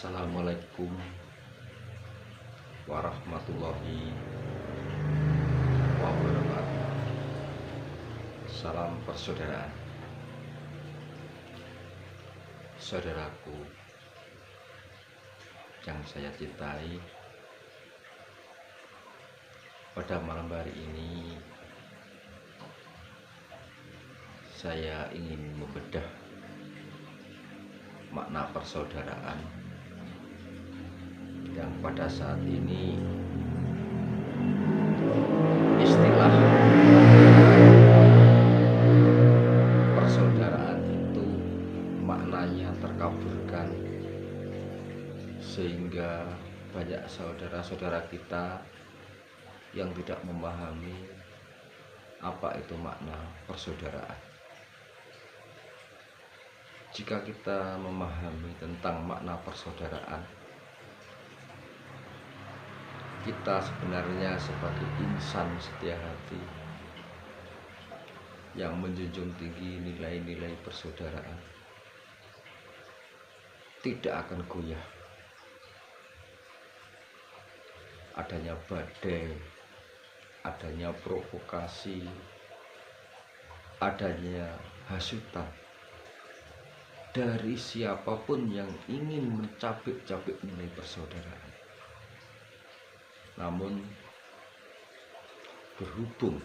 Assalamualaikum warahmatullahi wabarakatuh. Salam persaudaraan. Saudaraku yang saya cintai, pada malam hari ini saya ingin membedah makna persaudaraan yang pada saat ini istilah persaudaraan itu maknanya terkaburkan, sehingga banyak saudara-saudara kita yang tidak memahami apa itu makna persaudaraan. Jika kita memahami tentang makna persaudaraan, kita sebenarnya sebagai insan setia hati yang menjunjung tinggi nilai-nilai persaudaraan tidak akan goyah adanya badai, adanya provokasi, adanya hasutan dari siapapun yang ingin mencabik-cabik nilai persaudaraan. Namun berhubung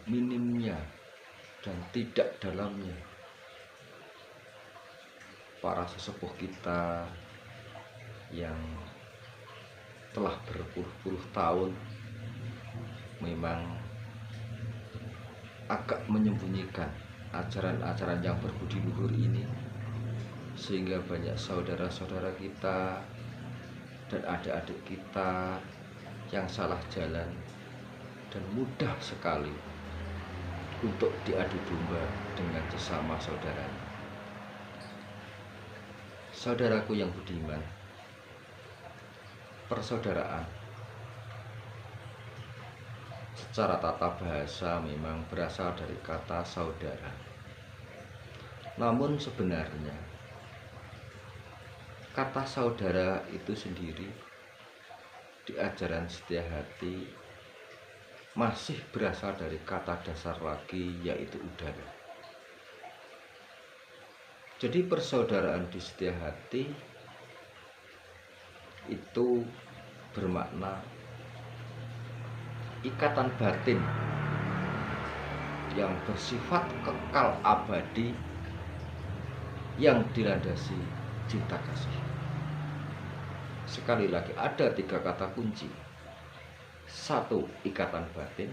minimnya dan tidak dalamnya para sesepuh kita yang telah berpuluh-puluh tahun memang agak menyembunyikan ajaran-ajaran yang berbudi luhur ini, sehingga banyak saudara-saudara kita dan adik-adik kita yang salah jalan dan mudah sekali untuk diadu domba dengan sesama saudaranya. Saudaraku yang budiman, persaudaraan secara tata bahasa memang berasal dari kata saudara. Namun sebenarnya kata saudara itu sendiri di ajaran setia hati masih berasal dari kata dasar lagi, yaitu udara. Jadi persaudaraan di setia hati itu bermakna ikatan batin yang bersifat kekal abadi yang dilandasi cinta kasih. Sekali lagi, ada 3 kata kunci. 1, ikatan batin.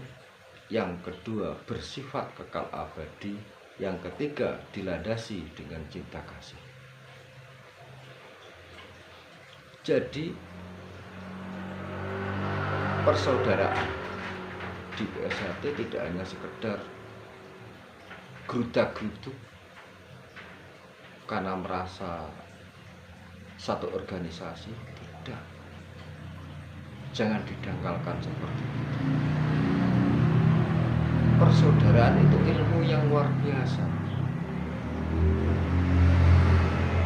Yang kedua, bersifat kekal abadi. Yang ketiga, dilandasi dengan cinta kasih. Jadi persaudaraan di PSHT tidak hanya sekedar geruda-geruduk karena merasa satu organisasi, tidak. Jangan didangkalkan seperti itu. Persaudaraan itu ilmu yang luar biasa.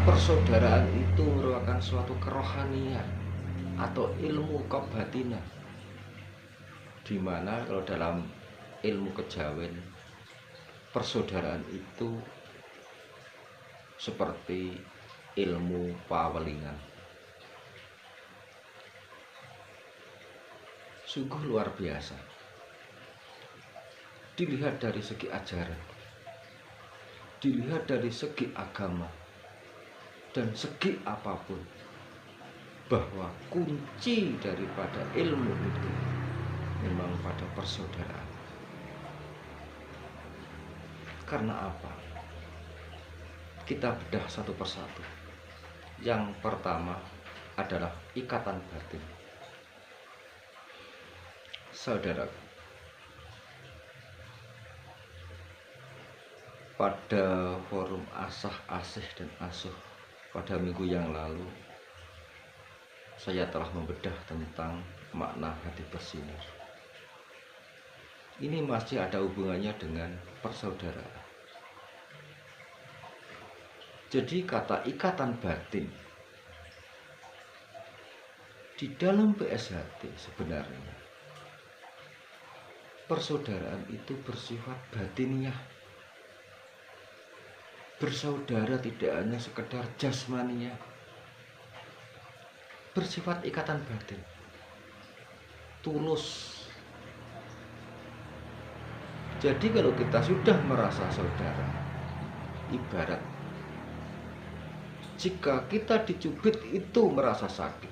Persaudaraan itu merupakan suatu kerohanian atau ilmu kebatinan, di mana kalau dalam ilmu kejawen, persaudaraan itu seperti ilmu pawelingan. Sungguh luar biasa. Dilihat dari segi ajaran, dilihat dari segi agama, dan segi apapun, bahwa kunci daripada ilmu itu memang pada persaudaraan. Karena apa? Kita bedah satu persatu. Yang pertama adalah ikatan batin. Saudaraku, pada forum asah, asih, dan asuh pada minggu yang lalu, saya telah membedah tentang makna hati bersinar. Ini masih ada hubungannya dengan persaudaraan. Jadi kata ikatan batin di dalam PSHT sebenarnya persaudaraan itu bersifat batiniah. Bersaudara tidak hanya sekedar jasmania, bersifat ikatan batin, tulus. Jadi kalau kita sudah merasa saudara, ibarat jika kita dicubit itu merasa sakit,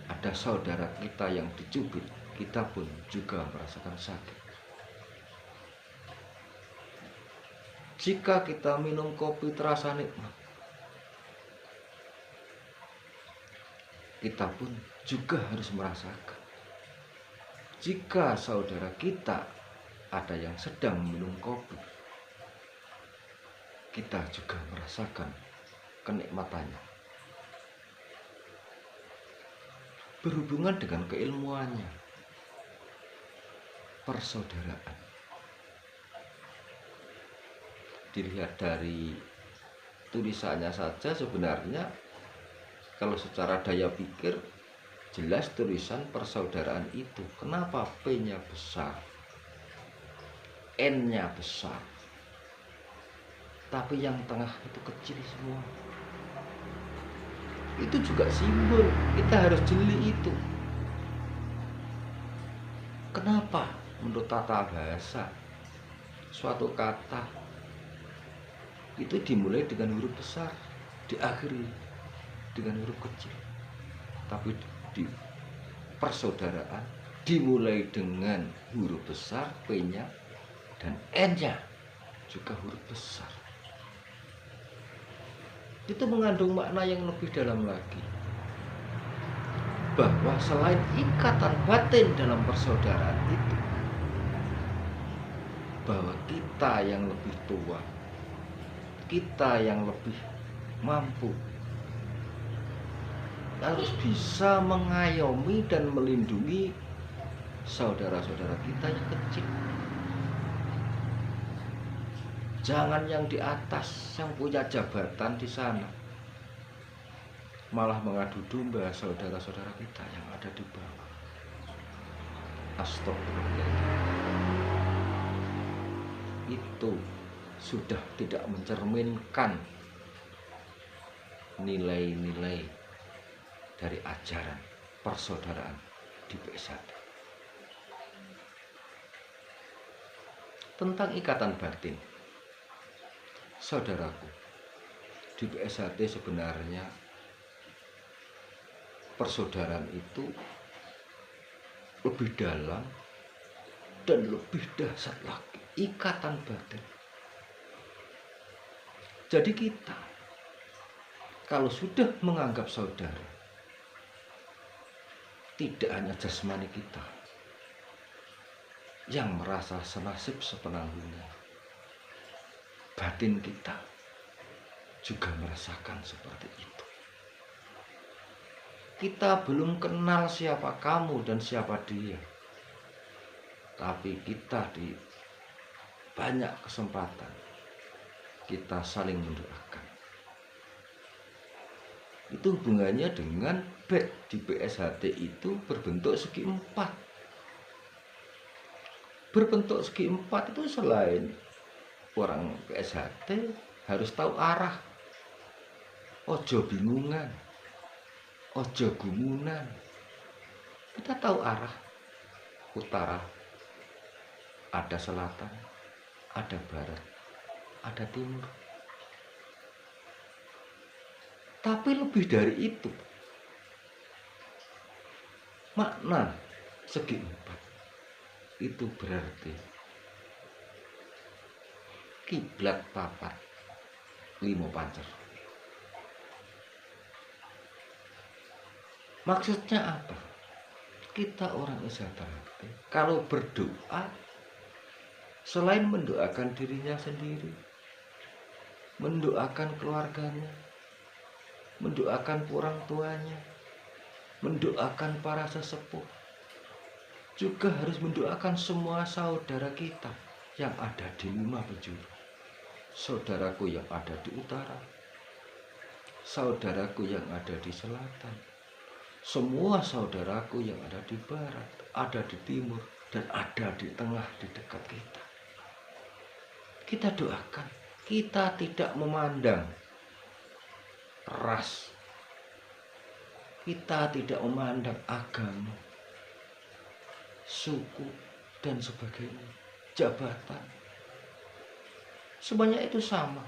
ada saudara kita yang dicubit, kita pun juga merasakan sakit. Jika kita minum kopi terasa nikmat, kita pun juga harus merasakan. Jika saudara kita ada yang sedang minum kopi, kita juga merasakan kenikmatannya. Berhubungan dengan keilmuannya, persaudaraan. Dilihat dari tulisannya saja sebenarnya kalau secara daya pikir jelas tulisan persaudaraan itu. Kenapa P-nya besar, N-nya besar, tapi yang tengah itu kecil semua? Itu juga simbol, kita harus jeli itu. Kenapa menurut tata bahasa suatu kata itu dimulai dengan huruf besar, diakhiri dengan huruf kecil? Tapi di persaudaraan dimulai dengan huruf besar P-nya dan N-nya juga huruf besar. Itu mengandung makna yang lebih dalam lagi, bahwa selain ikatan batin dalam persaudaraan itu, bahwa kita yang lebih tua, kita yang lebih mampu, harus bisa mengayomi dan melindungi saudara-saudara kita yang kecil. Jangan yang di atas, yang punya jabatan di sana, malah mengadu domba saudara-saudara kita yang ada di bawah. Astagfirullahaladzim. Itu sudah tidak mencerminkan nilai-nilai dari ajaran persaudaraan di PSHT. Tentang ikatan batin, saudaraku, di PSHT sebenarnya persaudaraan itu lebih dalam dan lebih dahsyat lagi, ikatan batin. Jadi kita kalau sudah menganggap saudara, tidak hanya jasmani kita yang merasa senasib sepenanggungan, batin kita juga merasakan seperti itu. Kita belum kenal siapa kamu dan siapa dia, tapi kita di banyak kesempatan kita saling mendoakan. Itu hubungannya dengan di PSHT itu berbentuk segi empat. Berbentuk segi empat itu selain orang PSHT harus tahu arah, ojo bingungan, ojo gumunan. Kita tahu arah, utara, ada selatan, ada barat, ada timur. Tapi lebih dari itu, makna segi empat itu berarti kiblat papat limo pancer. Maksudnya apa? Kita orang PSHT kalau berdoa, selain mendoakan dirinya sendiri, mendoakan keluarganya, mendoakan orang tuanya, mendoakan para sesepuh, juga harus mendoakan semua saudara kita yang ada di 5 penjuru. saudaraku yang ada di utara, saudaraku yang ada di selatan, semua saudaraku yang ada di barat, ada di timur, dan ada di tengah, di dekat kita. Kita doakan, kita tidak memandang ras, kita tidak memandang agama, suku, dan sebagainya, jabatan. Semuanya itu sama.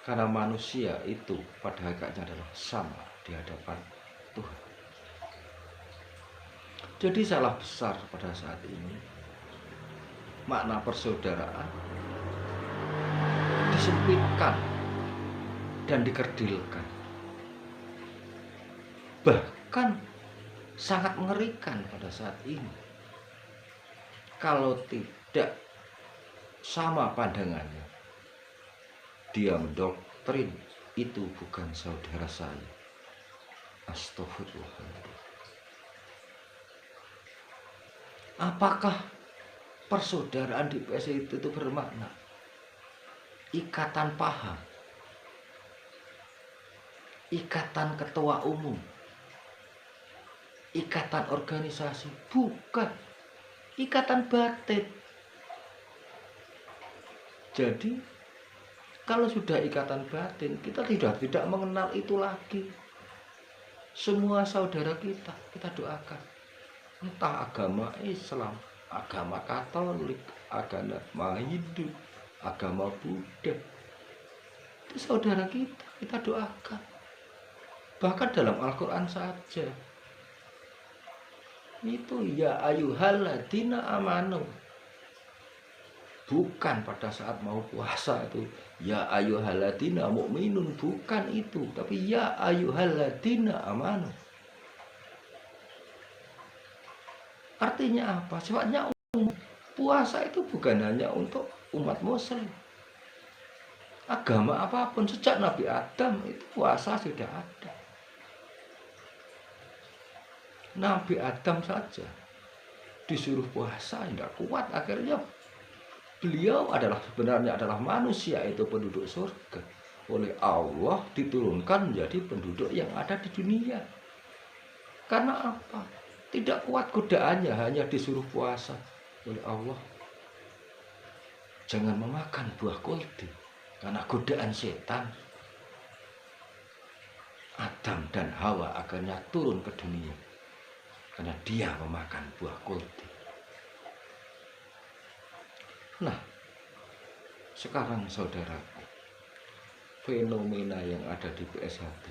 Karena manusia itu pada hakikatnya adalah sama di hadapan Tuhan. Jadi salah besar pada saat ini makna persaudaraan disempitkan dan dikerdilkan. Bahkan sangat mengerikan pada saat ini kalau tidak sama pandangannya. Dia mendoktrin itu bukan saudara saya. Astagfirullahaladzim. Apakah persaudaraan di PSI itu bermakna ikatan paham, ikatan ketua umum, ikatan organisasi? Bukan, ikatan batin. Jadi kalau sudah ikatan batin, kita tidak mengenal itu lagi. Semua saudara kita doakan. Entah agama Islam, agama Katolik, agama Hindu, agama Buddha. Itu saudara kita doakan. Bahkan dalam Al-Quran saja. Itu ya ayyuhalladzina amanu. Bukan pada saat mau puasa itu ya ayyuhalladzina mu'minun, bukan itu, tapi ya ayyuhalladzina amanu. Artinya apa? Sifatnya umum. Puasa itu bukan hanya untuk umat muslim. Agama apapun sejak Nabi Adam itu puasa sudah ada. Nabi Adam saja disuruh puasa tidak kuat, akhirnya beliau sebenarnya adalah manusia, itu penduduk surga. Oleh Allah diturunkan menjadi penduduk yang ada di dunia. Karena apa? Tidak kuat godaannya, hanya disuruh puasa oleh Allah. Jangan memakan buah kuldi, karena godaan setan. Adam dan Hawa akhirnya turun ke dunia karena dia memakan buah kuldi. Nah, sekarang saudara, fenomena yang ada di PSHT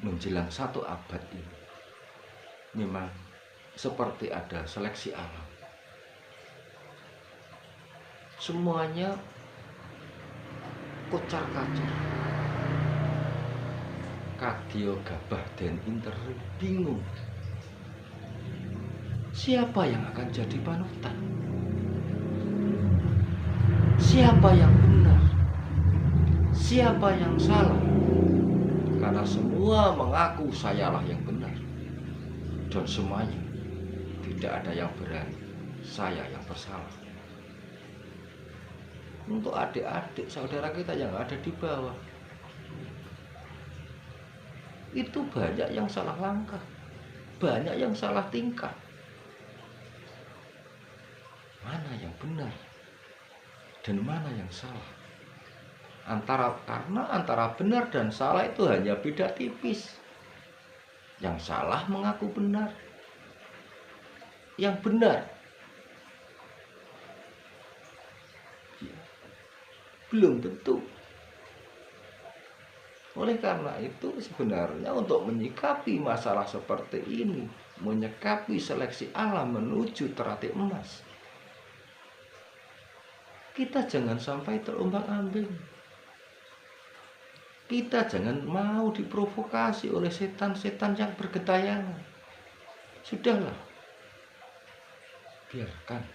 menjelang 1 abad ini memang seperti ada seleksi alam. Semuanya kocar-kacir. Kadya gabah dan interi bingung. Siapa yang akan jadi panutan? Siapa yang benar? Siapa yang salah? Karena semua mengaku sayalah yang benar. Dan semuanya tidak ada yang berani, saya yang bersalah. Untuk adik-adik saudara kita yang ada di bawah, itu banyak yang salah langkah, banyak yang salah tingkah. Mana yang benar dan mana yang salah? Karena antara benar dan salah itu hanya beda tipis. Yang salah mengaku benar, yang benar belum tentu. Oleh karena itu sebenarnya untuk menyikapi masalah seperti ini, menyikapi seleksi alam menuju teratik emas, kita jangan sampai terombang-ambing. Kita jangan mau diprovokasi oleh setan-setan yang bergentayangan. Sudahlah, biarkan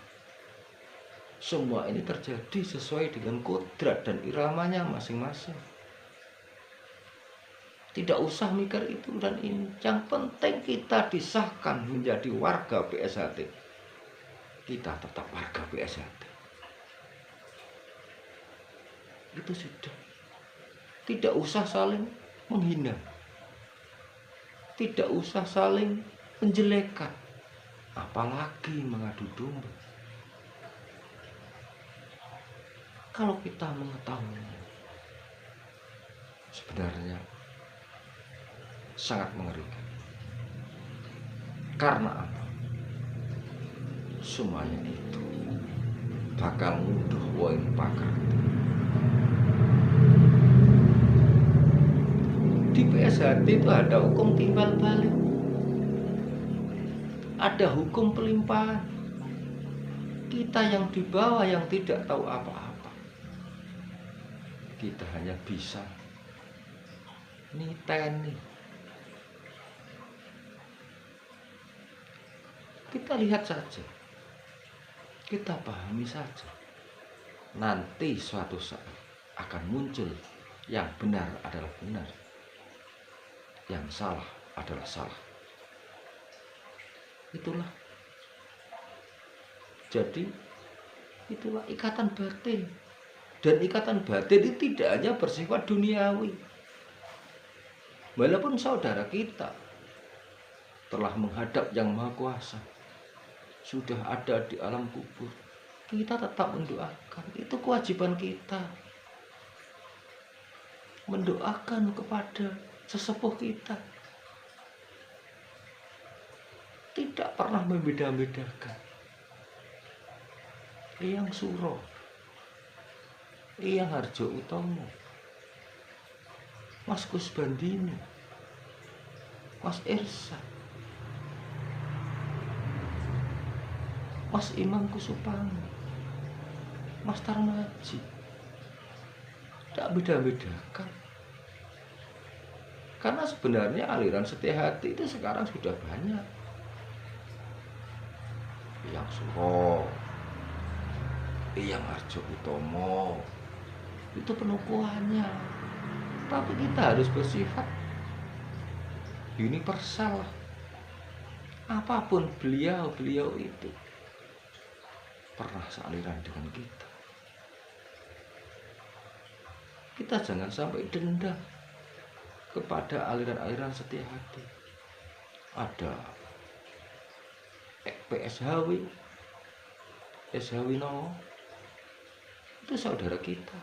semua ini terjadi sesuai dengan kodrat dan iramanya masing-masing. Tidak usah mikir itu dan ini. Yang penting kita disahkan menjadi warga PSHT. Kita tetap warga PSHT. Itu sudah. Tidak usah saling menghina, tidak usah saling menjelekan, apalagi mengadu domba. Kalau kita mengetahui, sebenarnya sangat mengerikan. Karena apa? Semuanya itu bakal nguduh woin pakar. Di PSHT itu ada hukum timbal balik, ada hukum pelimpahan. Kita yang di bawah yang tidak tahu apa-apa, kita hanya bisa niteni. Kita lihat saja, kita pahami saja. Nanti suatu saat akan muncul yang benar adalah benar, yang salah adalah salah. Itulah. Jadi itulah ikatan batin. Dan ikatan batin itu tidak hanya bersifat duniawi. Walaupun saudara kita telah menghadap Yang Maha Kuasa, sudah ada di alam kubur, kita tetap mendoakan. Itu kewajiban kita, mendoakan kepada sesepuh kita. Tidak pernah membeda-bedakan. Eyang Suro, Eyang Harjo Utomo, Mas Kusbandini, Mas Irsa, Mas Imam Kusupani, Mas Tarmaji. Tidak beda-bedakan. Karena sebenarnya aliran setia hati itu sekarang sudah banyak. Eyang Suro, Eyang Harjo Utomo, itu penukuhannya. Tapi kita harus bersifat universal. Apapun beliau itu pernah sealiran dengan kita. Kita jangan sampai dendam kepada aliran-aliran setia hati. Ada PSHW, SHW Nowo, itu saudara kita.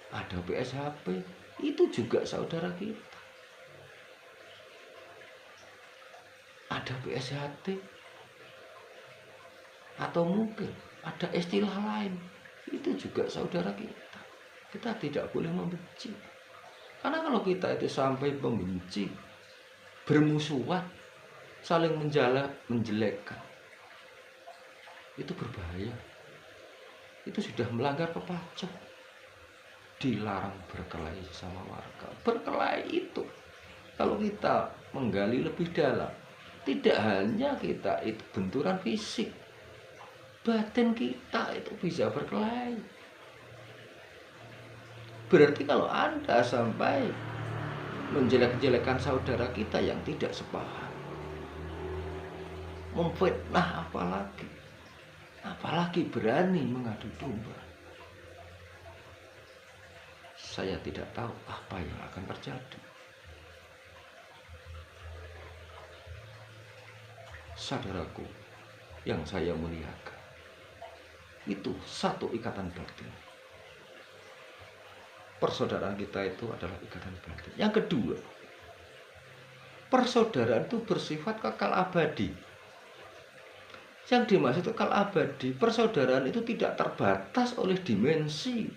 Ada PSHP, itu juga saudara kita. Ada PSHT, atau mungkin ada istilah lain, itu juga saudara kita. Kita tidak boleh membenci. Karena kalau kita itu sampai membenci, bermusuhan, saling menjelekkan, itu berbahaya. Itu sudah melanggar pepacah. Dilarang berkelahi sama warga. Berkelahi itu, kalau kita menggali lebih dalam, tidak hanya kita itu benturan fisik, batin kita itu bisa berkelahi. Berarti kalau Anda sampai menjelek-jelekan saudara kita yang tidak sepaham, memfitnah, apalagi berani mengadu domba, saya tidak tahu apa yang akan terjadi. Saudaraku yang saya muliakan, itu satu ikatan batin. Persaudaraan kita itu adalah ikatan batin. Yang kedua, persaudaraan itu bersifat kekal abadi. Yang dimaksud kekal abadi, persaudaraan itu tidak terbatas oleh dimensi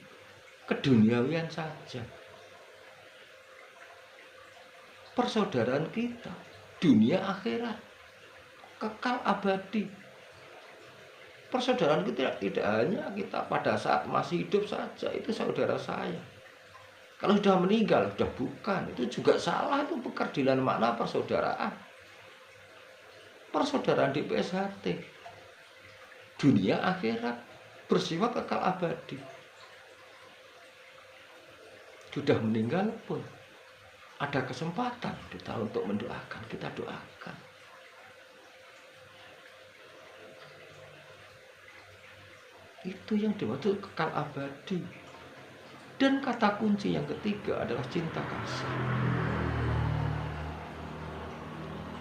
keduniawian saja. Persaudaraan kita dunia akhirat kekal abadi. Persaudaraan kita tidak hanya kita pada saat masih hidup saja, itu saudara saya. Kalau sudah meninggal, sudah bukan. Itu juga salah, itu pekerdilan makna persaudaraan. Persaudaraan di PSHT, dunia akhirat, bersifat kekal abadi. Sudah meninggal pun ada kesempatan kita untuk mendoakan, kita doakan. Itu yang dimaksud kekal abadi. Dan kata kunci yang ketiga adalah cinta kasih.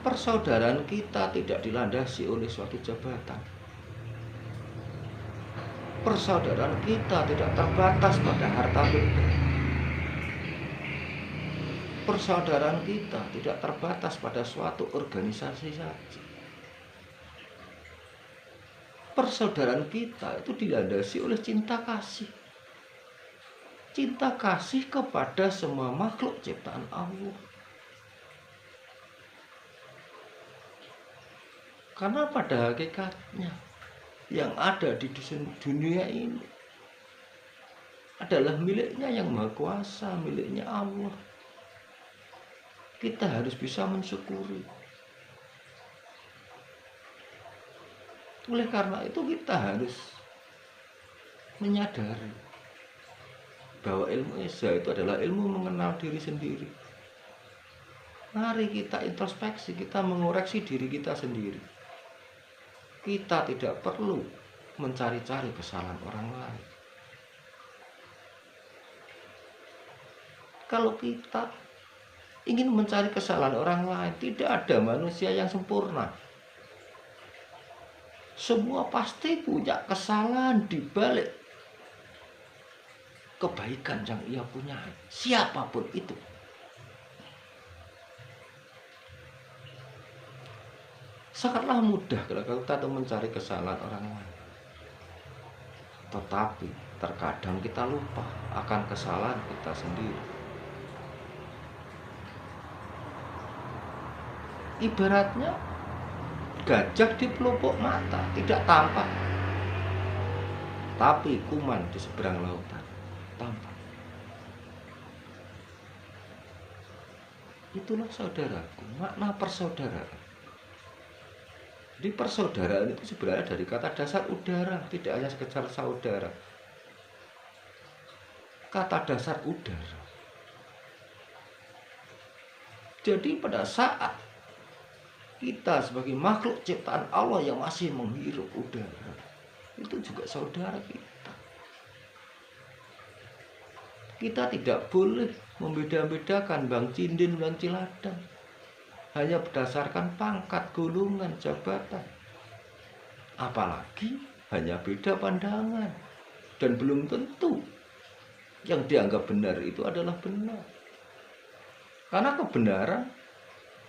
Persaudaraan kita tidak dilandasi oleh suatu jabatan. Persaudaraan kita tidak terbatas pada harta benda. Persaudaraan kita tidak terbatas pada suatu organisasi saja. Persaudaraan kita itu dilandasi oleh cinta kasih. Cinta kasih kepada semua makhluk ciptaan Allah. Karena pada hakikatnya yang ada di dunia ini adalah miliknya yang Maha Kuasa, miliknya Allah. Kita harus bisa mensyukuri. Oleh karena itu kita harus menyadari bahwa ilmu Esa itu adalah ilmu mengenal diri sendiri. Mari kita introspeksi, kita mengoreksi diri kita sendiri. Kita tidak perlu mencari-cari kesalahan orang lain. Kalau kita ingin mencari kesalahan orang lain, tidak ada manusia yang sempurna. Semua pasti punya kesalahan di balik kebaikan yang ia punya, siapapun itu. Sangatlah mudah kalau kita mencari kesalahan orang lain. Tetapi terkadang kita lupa akan kesalahan kita sendiri. Ibaratnya gajah di pelupuk mata tidak tampak, tapi kuman di seberang lautan tampak. Itulah saudaraku, makna persaudaraan. Jadi persaudaraan itu sebenarnya dari kata dasar udara, tidak hanya sekedar saudara. Kata dasar udara. Jadi pada saat kita sebagai makhluk ciptaan Allah yang masih menghirup udara, itu juga saudara kita. Kita tidak boleh membeda-bedakan Bang Cindin dan Ciladang hanya berdasarkan pangkat, golongan, jabatan. Apalagi hanya beda pandangan. Dan belum tentu yang dianggap benar itu adalah benar. Karena kebenaran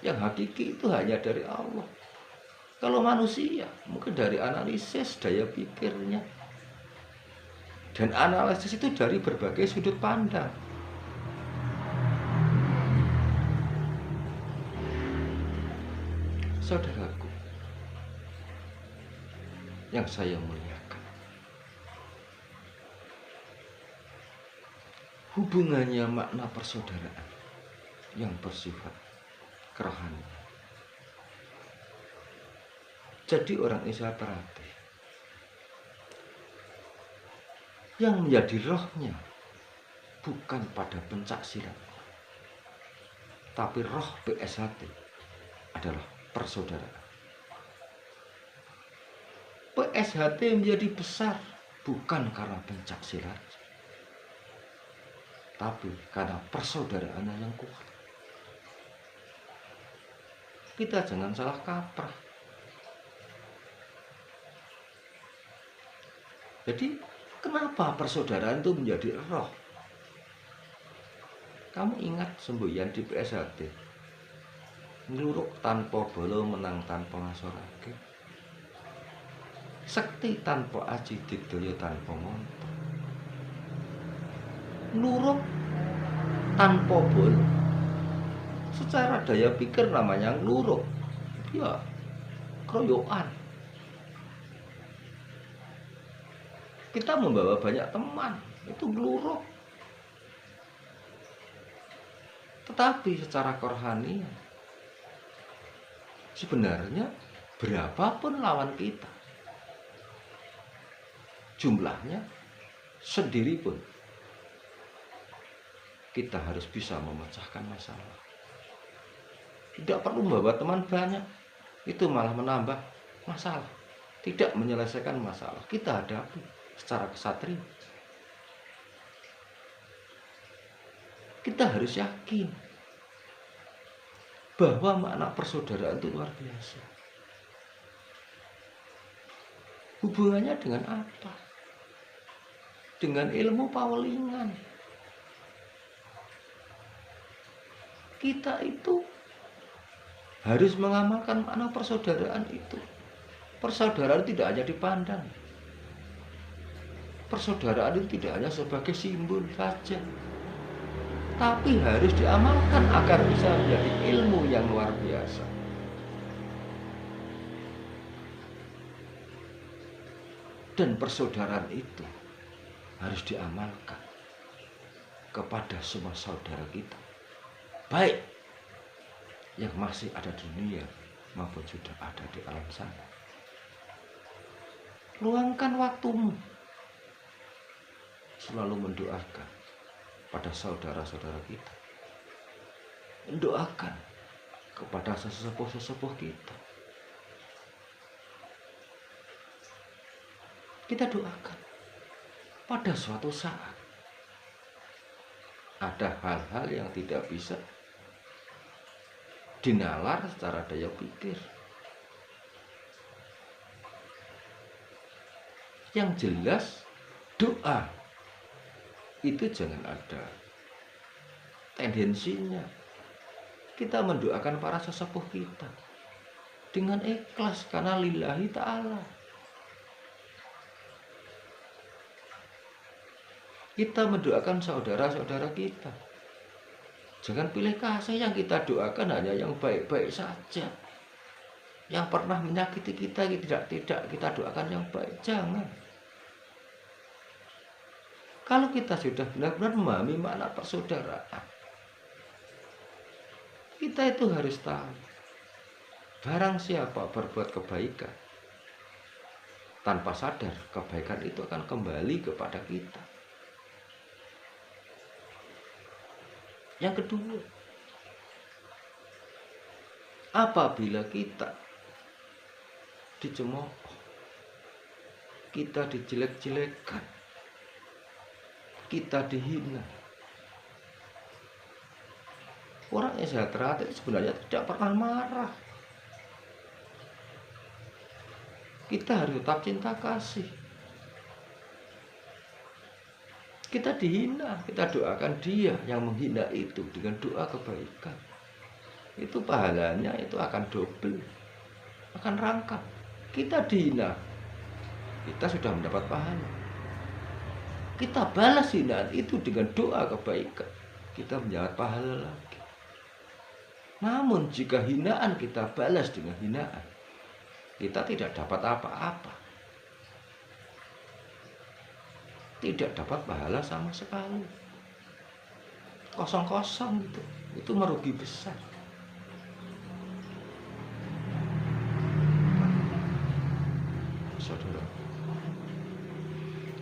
yang hakiki itu hanya dari Allah. Kalau manusia mungkin dari analisis, daya pikirnya. Dan analisis itu dari berbagai sudut pandang. Saudaraku yang saya muliakan, hubungannya makna persaudaraan yang bersifat kerohanian. Jadi orang Islam perhati, yang menjadi rohnya bukan pada pencak silat, tapi roh PSHT adalah persaudaraan. PSHT menjadi besar bukan karena pencak silat, tapi karena persaudaraan yang kuat. Kita jangan salah kaprah. Jadi kenapa persaudaraan itu menjadi roh? Kamu ingat semboyan di PSHT? Ngluruk tanpa bolo menang tanpa ngasorake, sekti tanpa aji digdaya tanpa montor. Ngluruk tanpa bolo, secara daya pikir namanya ngluruk, ya keroyokan. Kita membawa banyak teman, itu ngluruk. Tetapi secara kerohanian, sebenarnya berapapun lawan kita, jumlahnya sendiri pun, kita harus bisa memecahkan masalah. Tidak perlu membawa teman banyak, itu malah menambah masalah, tidak menyelesaikan masalah. Kita hadapi secara kesatria. Kita harus yakin bahwa makna persaudaraan itu luar biasa. Hubungannya dengan apa? Dengan ilmu Paulingan. Kita itu harus mengamalkan makna persaudaraan itu. Persaudaraan tidak hanya dipandang. Persaudaraan itu tidak hanya sebagai simbol saja, tapi harus diamalkan agar bisa menjadi ilmu yang luar biasa. Dan persaudaraan itu harus diamalkan kepada semua saudara kita, baik yang masih ada di dunia maupun sudah ada di alam sana. Luangkan waktumu selalu mendoakan pada saudara-saudara kita. Mendoakan kepada sesepuh-sesepuh kita. Kita doakan pada suatu saat ada hal-hal yang tidak bisa dinalar secara daya pikir. Yang jelas doa itu jangan ada tendensinya kita mendoakan para sesepuh kita dengan ikhlas karena lillahi ta'ala. Kita mendoakan saudara-saudara kita. Jangan pilih kasih, yang kita doakan hanya yang baik-baik saja. Yang pernah menyakiti kita tidak kita doakan yang baik, jangan. Kalau kita sudah benar-benar memahami makna persaudaraan, kita itu harus tahu, barang siapa berbuat kebaikan, tanpa sadar kebaikan itu akan kembali kepada kita. Yang kedua, apabila kita dicemooh, kita dijelek-jelekan, kita dihina, orang yang sejahtera itu sebenarnya tidak pernah marah. Kita harus tetap cinta kasih. Kita dihina, kita doakan dia yang menghina itu dengan doa kebaikan. Itu pahalanya itu akan double, akan rangkap. Kita dihina, kita sudah mendapat pahala. Kita balas hinaan itu dengan doa kebaikan, kita mendapat pahala lagi. Namun jika hinaan kita balas dengan hinaan, kita tidak dapat apa-apa. Tidak dapat pahala sama sekali. Kosong-kosong gitu. Itu merugi besar. Saudara,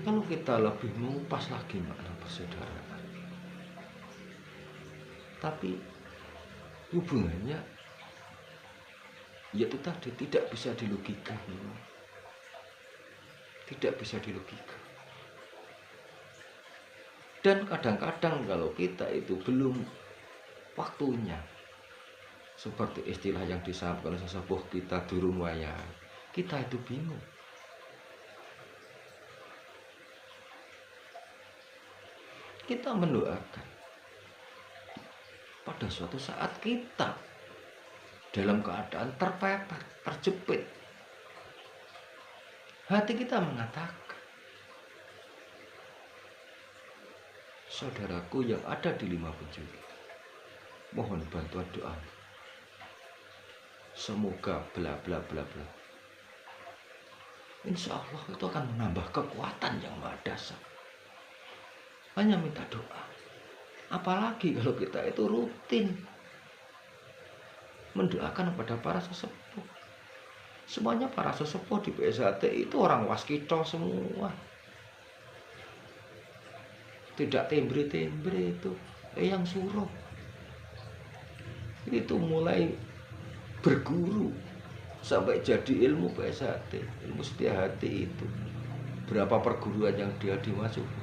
kalau kita lebih mengupas lagi makna persaudaraan, tapi hubungannya yaitu tadi tidak bisa dilogika. Tidak bisa dilogika. Dan kadang-kadang kalau kita itu belum waktunya, seperti istilah yang disampaikan oleh sesepuh kita, durung wayah, kita itu bingung. Kita mendoakan pada suatu saat kita dalam keadaan terpepet, terjepit, hati kita mengatakan, saudaraku yang ada di 5 penjuru, mohon bantuan doa. Semoga bla bla bla bla. Insya Allah itu akan menambah kekuatan yang maha dasar. Hanya minta doa. Apalagi kalau kita itu rutin mendoakan kepada para sesepuh. Semuanya para sesepuh di PSHT itu orang waskito semua. Tidak tembre-tembre itu, yang suruh. Itu mulai berguru sampai jadi ilmu PSHT, ilmu setia hati itu. Berapa perguruan yang dia dimasuki.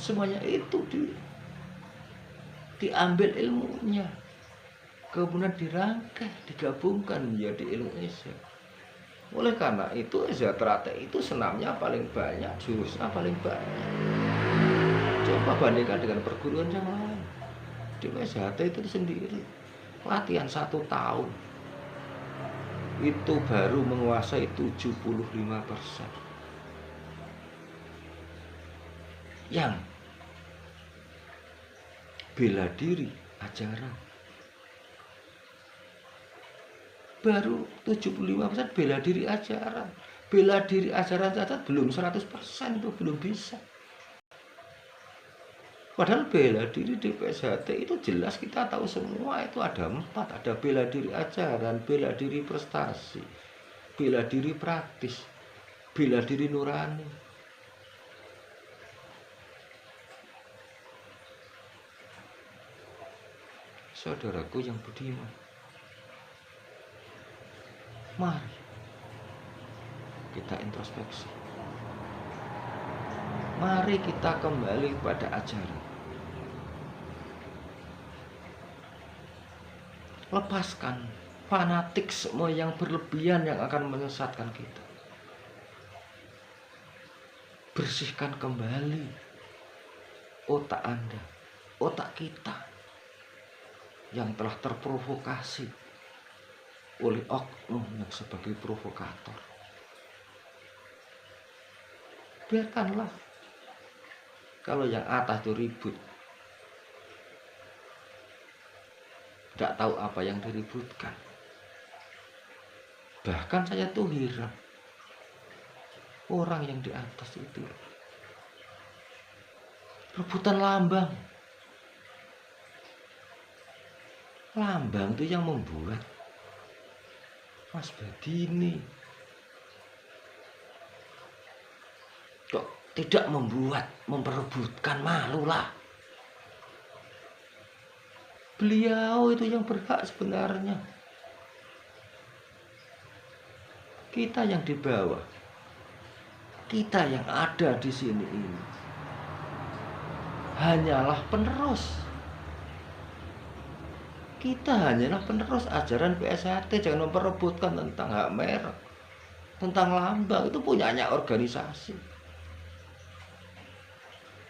Semuanya itu diambil ilmunya, kemudian dirangkai, digabungkan menjadi ilmu Islam. Oleh karena itu Zatrate itu senamnya paling banyak, jurusnya paling banyak. Coba bandingkan dengan perguruan yang lain. Di SHT itu sendiri latihan 1 tahun itu baru menguasai 75%. Yang bela diri ajaran baru 75% bela diri ajaran. Bela diri ajaran saja belum 100%, itu belum bisa. Padahal bela diri di PSHT itu jelas kita tahu semua, itu ada 4. Ada bela diri ajaran, bela diri prestasi, bela diri praktis, bela diri nurani. Saudaraku yang budiman, mari kita introspeksi. Mari kita kembali pada ajaran. Lepaskan fanatik semua yang berlebihan yang akan menyesatkan kita. Bersihkan kembali otak Anda, otak kita yang telah terprovokasi oleh oknum yang sebagai provokator. Biarkanlah kalau yang atas itu ribut, tidak tahu apa yang diributkan. Bahkan saya tuh heran, orang yang di atas itu rebutan lambang. Lambang itu yang membuat Mas Badini kok tidak memperebutkan, malulah. Beliau itu yang berhak sebenarnya. Kita yang di bawah, kita yang ada di sini ini hanyalah penerus. Kita hanyalah penerus ajaran PSHT. Jangan memperebutkan tentang hak merek, tentang lambang. Itu punyanya organisasi,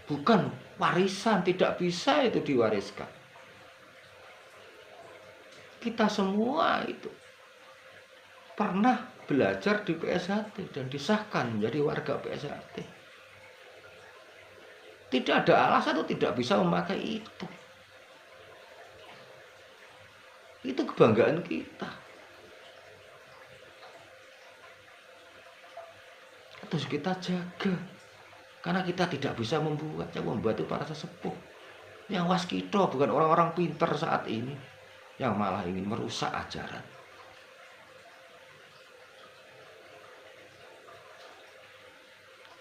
bukan warisan. Tidak bisa itu diwariskan. Kita semua itu pernah belajar di PSHT dan disahkan menjadi warga PSHT. Tidak ada alasan itu tidak bisa memakai itu. Itu kebanggaan kita. Terus kita jaga. Karena kita tidak bisa membuat. Yang membuat itu para sesepuh. Yang waskito, bukan orang-orang pintar saat ini. Yang malah ingin merusak ajaran.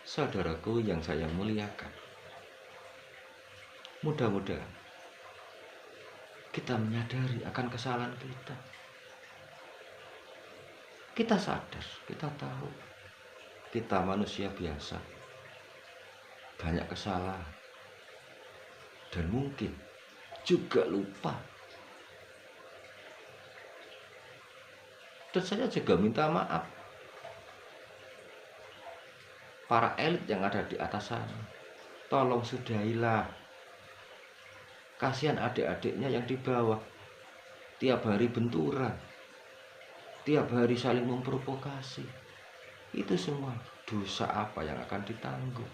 Saudaraku yang saya muliakan, mudah-mudahan kita menyadari akan kesalahan kita. Kita sadar, kita tahu kita manusia biasa, banyak kesalahan, dan mungkin juga lupa. Dan saya juga minta maaf para elit yang ada di atas sana. Tolong sudahilah. Kasihan adik-adiknya yang di bawah. Tiap hari benturan, tiap hari saling memprovokasi. Itu semua dosa apa yang akan ditanggung?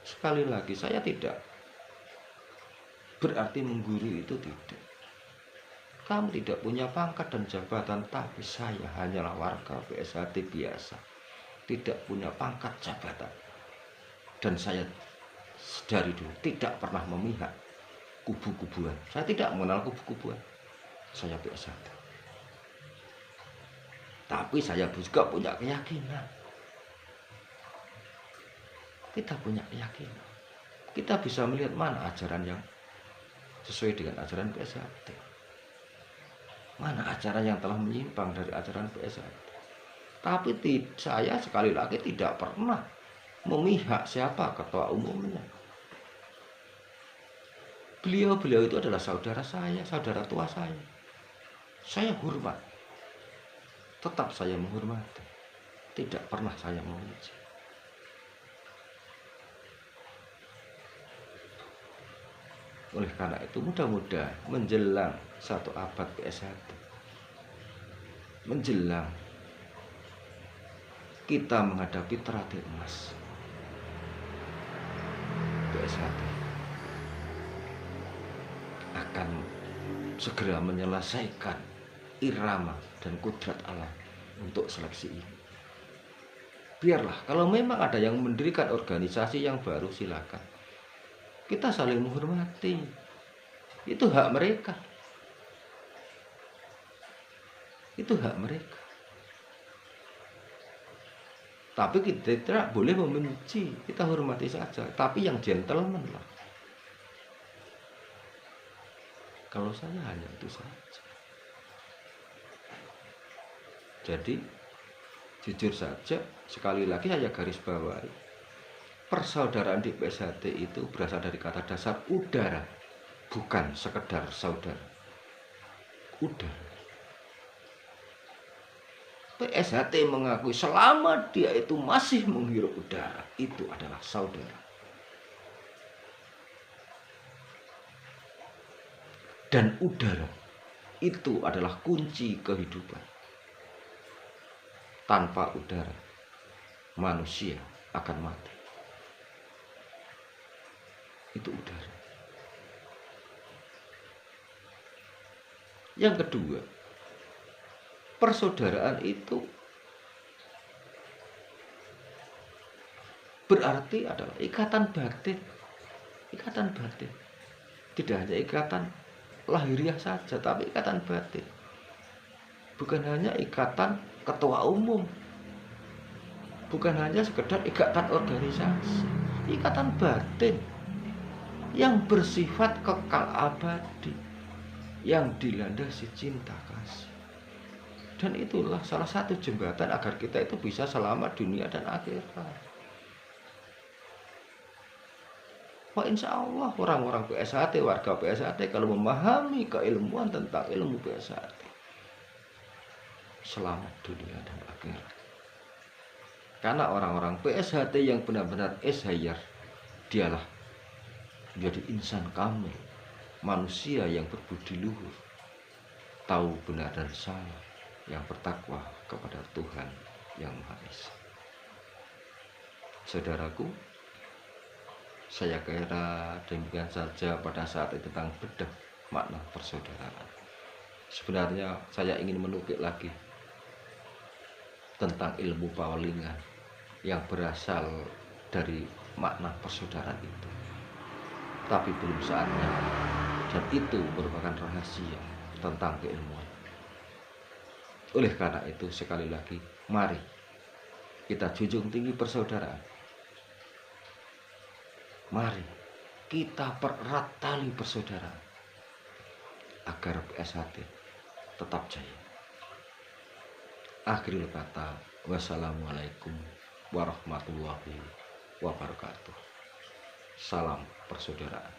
Sekali lagi, saya tidak berarti menggurui, itu tidak. Kamu tidak punya pangkat dan jabatan, tapi saya hanyalah warga PSHT biasa, tidak punya pangkat jabatan. Dan saya dari dulu tidak pernah memihak kubu-kubuan. Saya tidak mengenal kubu-kubuan. Saya PSHT. Tapi saya juga punya keyakinan. Kita punya keyakinan. Kita bisa melihat mana ajaran yang sesuai dengan ajaran PSHT. Mana ajaran yang telah menyimpang dari ajaran PSHT. Tapi saya sekali lagi tidak pernah memihak siapa ketua umumnya. Beliau itu adalah saudara saya, saudara tua saya. Saya hormat. Tetap saya menghormati. Tidak pernah saya memuji. Oleh karena itu mudah-mudahan menjelang 1 abad PS1, menjelang kita menghadapi terati emas PS1 akan segera menyelesaikan irama dan kudrat alam untuk seleksi ini. Biarlah, kalau memang ada yang mendirikan organisasi yang baru, silakan. Kita saling menghormati. Itu hak mereka. Itu hak mereka. Tapi kita tidak boleh membenci. Kita hormati saja. Tapi yang gentleman lah. Kalau saya hanya itu saja. Jadi jujur saja, sekali lagi saya garis bawahi, persaudaraan di PSHT itu berasal dari kata dasar udara, bukan sekedar saudara. Udara. PSHT mengakui selama dia itu masih menghirup udara, itu adalah saudara. Dan udara itu adalah kunci kehidupan. Tanpa udara, manusia akan mati. Itu udara. Yang kedua, persaudaraan itu berarti adalah ikatan batin. Ikatan batin. Tidak hanya ikatan lahiriah saja, tapi ikatan batin. Bukan hanya ikatan ketua umum. Bukan hanya sekedar ikatan organisasi. Ikatan batin yang bersifat kekal abadi, yang dilandasi cinta kasih. Dan itulah salah satu jembatan agar kita itu bisa selamat dunia dan akhirat. Wah, insya Allah orang-orang PSHT, warga PSHT kalau memahami keilmuan tentang ilmu PSHT, selamat dunia dan akhirat. Karena orang-orang PSHT yang benar-benar eshayer, dialah menjadi insan kamil, manusia yang berbudi luhur, tahu benar dan salah, yang bertakwa kepada Tuhan yang Maha Esa. Saudaraku, saya kira demikian saja pada saat itu tentang bedah makna persaudaraan. Sebenarnya saya ingin menukik lagi tentang ilmu pawalingan yang berasal dari makna persaudaraan itu. Tapi belum saatnya, dan itu merupakan rahasia tentang keilmuan. Oleh karena itu sekali lagi, mari kita junjung tinggi persaudaraan. Mari kita pererat tali persaudaraan agar PSHT tetap jaya. Akhirul kata, wassalamualaikum warahmatullahi wabarakatuh. Salam persaudaraan.